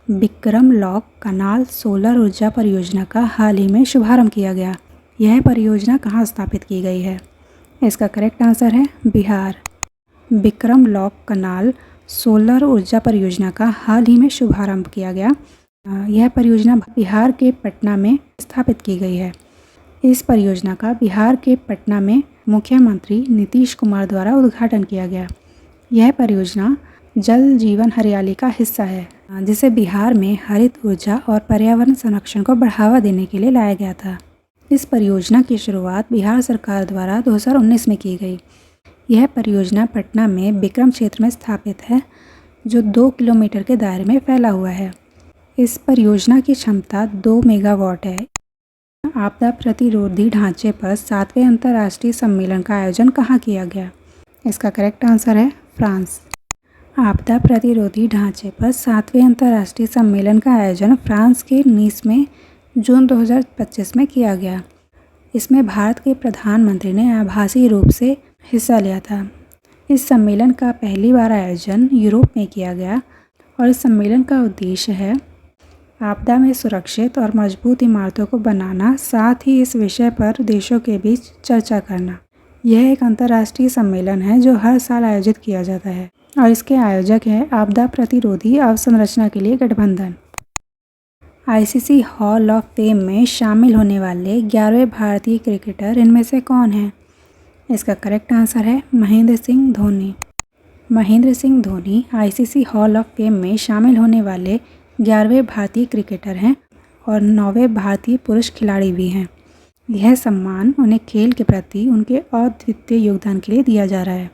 विक्रमलॉक कनाल solar ऊर्जा परियोजना का हाल ही में शुभारंभ किया गया। यह परियोजना कहाँ स्थापित की गई है? इसका करेक्ट आंसर है बिहार। विक्रमलॉक कनाल सोलर ऊर्जा परियोजना का हाल ही में शुभारंभ किया गया। यह परियोजना बिहार के पटना में स्थापित की गई है। इस परियोजना का बिहार के पटना में मुख्यमंत्री नीतीश कुमार द्वारा उद्घाटन किया गया। यह परियोजना जल जीवन हरियाली का हिस्सा है, जिसे बिहार में हरित ऊर्जा और पर्यावरण संरक्षण को बढ़ावा देने के लिए लाया गया था। इस परियोजना की शुरुआत बिहार सरकार द्वारा 2019 में की गई। यह परियोजना पटना में विक्रम क्षेत्र में स्थापित है, जो 2 किलोमीटर के दायरे में फैला हुआ है। इस परियोजना की क्षमता 2 मेगावाट है। आपदा प्रतिरोधी ढांचे पर 7वें अंतर्राष्ट्रीय सम्मेलन का आयोजन कहाँ किया गया? इसका करेक्ट आंसर है फ्रांस। आपदा प्रतिरोधी ढांचे पर 7वें अंतर्राष्ट्रीय सम्मेलन का आयोजन फ्रांस के नीस में जून 2025 में किया गया। इसमें भारत के प्रधानमंत्री ने आभासी रूप से हिस्सा लिया था। इस सम्मेलन का पहली बार आयोजन यूरोप में किया गया और इस सम्मेलन का उद्देश्य है आपदा में सुरक्षित और मजबूत इमारतों को बनाना, साथ ही इस विषय पर देशों के बीच चर्चा करना। यह एक अंतर्राष्ट्रीय सम्मेलन है जो हर साल आयोजित किया जाता है और इसके आयोजक हैं आपदा प्रतिरोधी अवसंरचना के लिए गठबंधन। आईसीसी हॉल ऑफ फेम में शामिल होने वाले 11वें भारतीय क्रिकेटर इनमें से कौन हैं? इसका करेक्ट आंसर है Mahendra Singh Dhoni. Mahendra Singh Dhoni ICC hall of fame में शामिल होने वाले 11वें भारतीय क्रिकेटर हैं और 9वें भारतीय पुरुष खिलाड़ी भी हैं। यह सम्मान उन्हें खेल के प्रति उनके अद्वितीय योगदान के लिए दिया जा रहा है।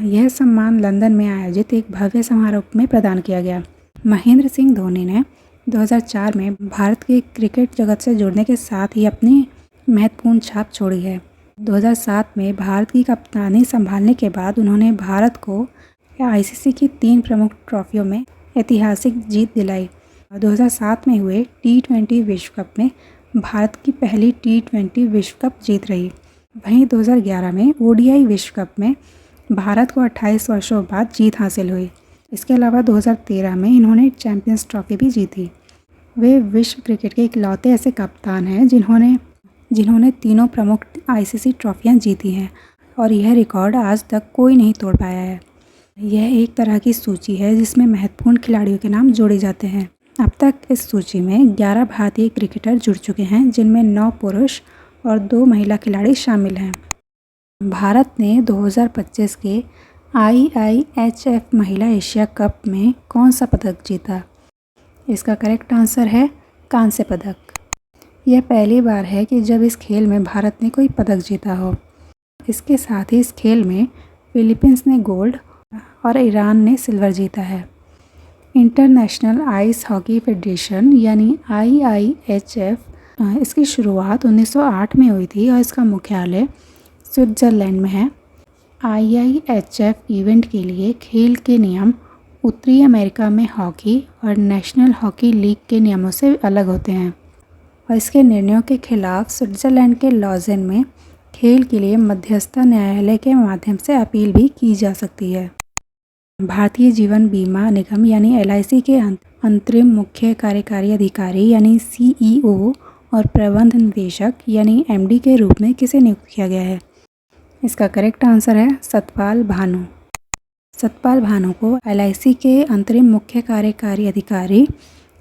यह सम्मान लंदन में आयोजित एक भव्य समारोह में प्रदान किया गया। महेंद्र सिंह धोनी ने 2004 में भारत के क्रिकेट जगत से जुड़ने के साथ ही अपनी महत्वपूर्ण छाप छोड़ी है। 2007 में भारत की कप्तानी संभालने के बाद उन्होंने भारत को आईसीसी की 3 प्रमुख ट्रॉफियों में ऐतिहासिक जीत दिलाई। 2007 में हुए T20 विश्व कप में भारत की पहली T20 विश्व कप जीत रही। वहीं 2011 में ओडीआई विश्व कप में भारत को 28 वर्षों बाद जीत हासिल हुई। इसके अलावा 2013 में इन्होंने चैंपियंस ट्रॉफी भी जीती। वे विश्व क्रिकेट के इकलौते ऐसे कप्तान हैं जिन्होंने तीनों प्रमुख आईसीसी ट्रॉफियां जीती हैं और यह रिकॉर्ड आज तक कोई नहीं तोड़ पाया है। यह एक तरह की सूची है जिसमें महत्वपूर्ण खिलाड़ियों के नाम जोड़े जाते हैं। अब तक इस सूची में 11 भारतीय क्रिकेटर जुड़ चुके हैं, जिनमें 9 पुरुष और 2 महिला खिलाड़ी शामिल हैं। भारत ने 2025 के IIHF महिला एशिया कप में कौन सा पदक जीता? इसका करेक्ट आंसर है कांस्य पदक। यह पहली बार है कि जब इस खेल में भारत ने कोई पदक जीता हो। इसके साथ ही इस खेल में फिलीपींस ने गोल्ड और ईरान ने सिल्वर जीता है। इंटरनेशनल आइस हॉकी फेडरेशन यानी IIHF इसकी शुरुआत 1908 में हुई थी और इसका मुख्यालय स्विट्ज़रलैंड में है। IIHF इवेंट के लिए खेल के नियम उत्तरी अमेरिका में हॉकी और नेशनल हॉकी लीग के नियमों से अलग होते हैं और इसके निर्णयों के खिलाफ स्विट्ज़रलैंड के लॉज़ेन में खेल के लिए मध्यस्थता न्यायालय के माध्यम से अपील भी की जा सकती है। भारतीय जीवन बीमा निगम यानी LIC के अंतरिम मुख्य कार्यकारी अधिकारी यानी CEO और प्रबंध निदेशक यानी MD के रूप में किसे नियुक्त किया गया है? इसका करेक्ट आंसर है सतपाल भानु। सतपाल भानु को LIC के अंतरिम मुख्य कार्यकारी अधिकारी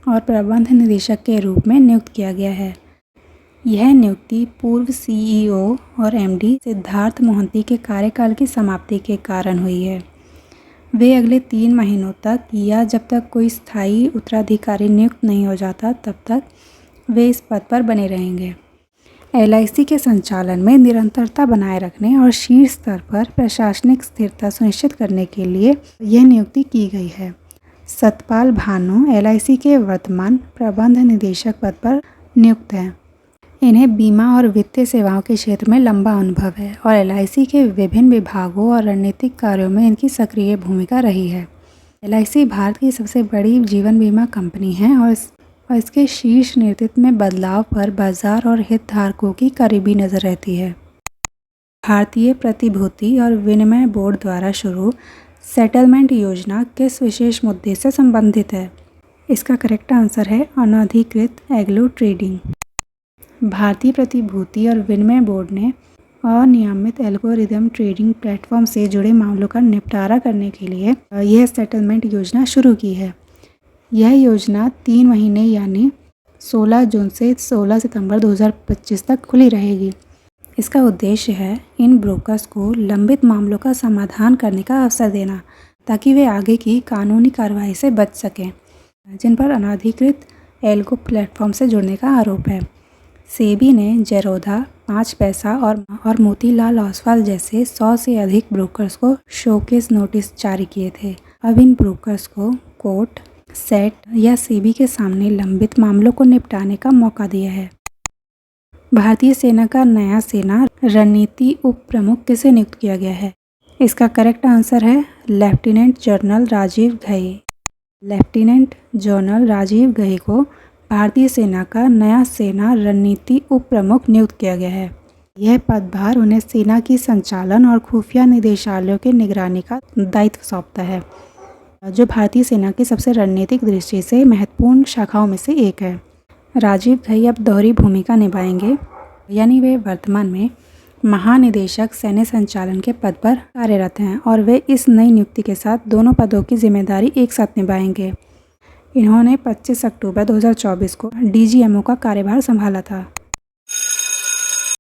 और प्रबंध निदेशक के रूप में नियुक्त किया गया है। यह नियुक्ति पूर्व CEO और MD सिद्धार्थ मोहंती के कार्यकाल की समाप्ति के कारण हुई है। वे अगले 3 महीनों तक या जब तक कोई स्थायी उत्तराधिकारी नियुक्त नहीं हो जाता तब तक वे इस पद पर बने रहेंगे। LIC के संचालन में निरंतरता बनाए रखने और शीर्ष स्तर पर प्रशासनिक स्थिरता सुनिश्चित करने के लिए यह नियुक्ति की गई है। सतपाल भानु LIC के वर्तमान प्रबंध निदेशक पद पर नियुक्त हैं। इन्हें बीमा और वित्तीय सेवाओं के क्षेत्र में लंबा अनुभव है और LIC के विभिन्न विभागों और रणनीतिक कार्यों में इनकी सक्रिय भूमिका रही है। LIC भारत की सबसे बड़ी जीवन बीमा कंपनी है और इसके शीर्ष नेतृत्व में बदलाव पर बाजार और हितधारकों की करीबी नज़र रहती है। भारतीय प्रतिभूति और विनिमय बोर्ड द्वारा शुरू सेटलमेंट योजना किस विशेष मुद्दे से संबंधित है? इसका करेक्ट आंसर है अनधिकृत एग्रो ट्रेडिंग। भारतीय प्रतिभूति और विनिमय बोर्ड ने अनियमित एल्गोरिदम ट्रेडिंग प्लेटफॉर्म से जुड़े मामलों का निपटारा करने के लिए यह सेटलमेंट योजना शुरू की है। यह योजना 3 महीने यानी 16 जून से 16 सितंबर 2025 तक खुली रहेगी। इसका उद्देश्य है इन ब्रोकर्स को लंबित मामलों का समाधान करने का अवसर देना, ताकि वे आगे की कानूनी कार्रवाई से बच सकें जिन पर अनधिकृत एल्गो प्लेटफॉर्म से जुड़ने का आरोप है। सेबी ने जेरोधा, 5 पैसा और मोतीलाल ओसवाल जैसे 100 से अधिक ब्रोकर्स को शोकेस नोटिस जारी किए थे। अब इन ब्रोकर्स को कोर्ट, सेट या सेबी के सामने लंबित मामलों को निपटाने का मौका दिया है। भारतीय सेना का नया सेना रणनीति उप प्रमुख किसे नियुक्त किया गया है? इसका करेक्ट आंसर है lieutenant general Rajiv Ghai. Lieutenant general Rajiv Ghai को भारतीय सेना का नया सेना रणनीति उप प्रमुख नियुक्त किया गया है। यह पदभार उन्हें सेना की संचालन और खुफिया निदेशालयों की निगरानी का दायित्व सौंपता है, जो भारतीय सेना की सबसे रणनीतिक दृष्टि से महत्वपूर्ण शाखाओं में से एक है। राजीव घई अब दोहरी भूमिका निभाएंगे, यानी वे वर्तमान में महानिदेशक सैन्य संचालन के पद पर कार्यरत हैं और वे इस नई नियुक्ति के साथ दोनों पदों की जिम्मेदारी एक साथ निभाएंगे। इन्होंने 25 अक्टूबर 2024 को DGMO का कार्यभार संभाला था।